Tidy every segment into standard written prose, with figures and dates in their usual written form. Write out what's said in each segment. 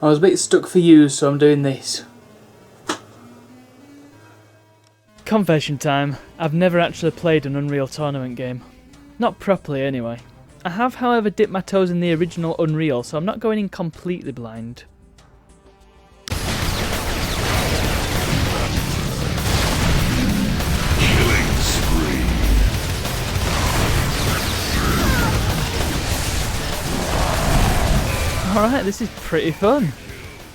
I was a bit stuck for you, so I'm doing this. Confession time. I've never actually played an Unreal Tournament game. Not properly anyway. I have, however, dipped my toes in the original Unreal, so I'm not going in completely blind. Alright, this is pretty fun.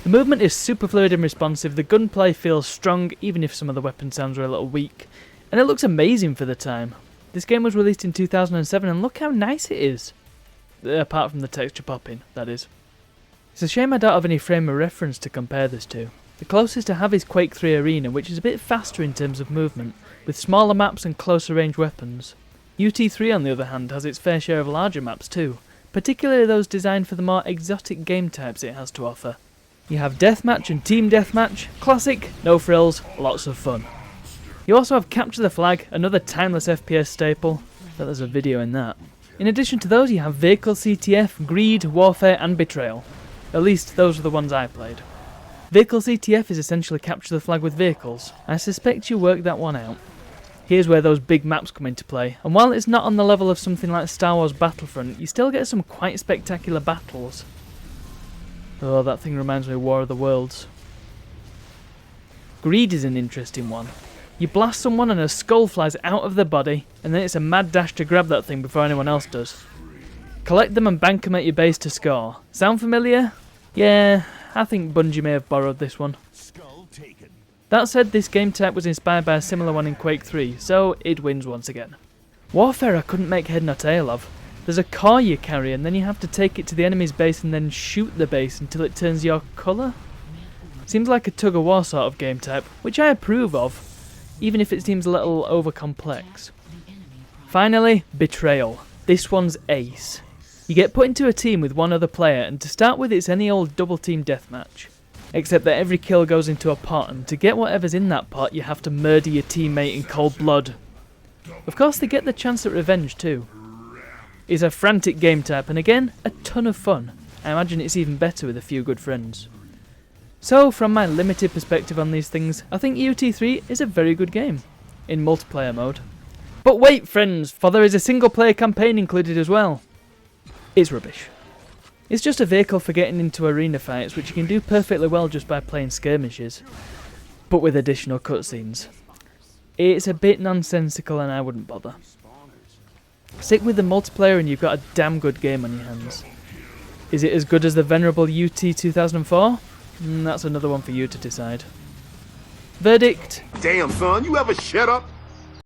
The movement is super fluid and responsive, the gunplay feels strong even if some of the weapon sounds are a little weak, and it looks amazing for the time. This game was released in 2007 and look how nice it is. Apart from the texture popping, that is. It's a shame I don't have any frame of reference to compare this to. The closest I have is Quake 3 Arena, which is a bit faster in terms of movement, with smaller maps and closer range weapons. UT3 on the other hand has its fair share of larger maps too, particularly those designed for the more exotic game types it has to offer. You have Deathmatch and Team Deathmatch, classic, no frills, lots of fun. You also have Capture the Flag, another timeless FPS staple, but there's a video in that. In addition to those you have Vehicle CTF, Greed, Warfare and Betrayal. At least those are the ones I played. Vehicle CTF is essentially Capture the Flag with vehicles. I suspect you worked that one out. Here's where those big maps come into play, and while it's not on the level of something like Star Wars Battlefront, you still get some quite spectacular battles. Oh, that thing reminds me of War of the Worlds. Greed is an interesting one. You blast someone and a skull flies out of their body, and then it's a mad dash to grab that thing before anyone else does. Collect them and bank them at your base to score. Sound familiar? Yeah, I think Bungie may have borrowed this one. That said, this game type was inspired by a similar one in Quake 3, so it wins once again. Warfare I couldn't make head nor tail of. There's a car you carry and then you have to take it to the enemy's base and then shoot the base until it turns your colour? Seems like a tug-of-war sort of game type, which I approve of, even if it seems a little over-complex. Finally, Betrayal. This one's ace. You get put into a team with one other player, and to start with it's any old double-team deathmatch. Except that every kill goes into a pot, and to get whatever's in that pot you have to murder your teammate in cold blood. Of course they get the chance at revenge too. It's a frantic game type, and again, a ton of fun. I imagine it's even better with a few good friends. So, from my limited perspective on these things, I think UT3 is a very good game, in multiplayer mode. But wait friends, for there is a single player campaign included as well. It's rubbish. It's just a vehicle for getting into arena fights, which you can do perfectly well just by playing skirmishes, but with additional cutscenes. It's a bit nonsensical and I wouldn't bother. Stick with the multiplayer and you've got a damn good game on your hands. Is it as good as the venerable UT 2004? That's another one for you to decide. Verdict? Damn son, you ever shut up?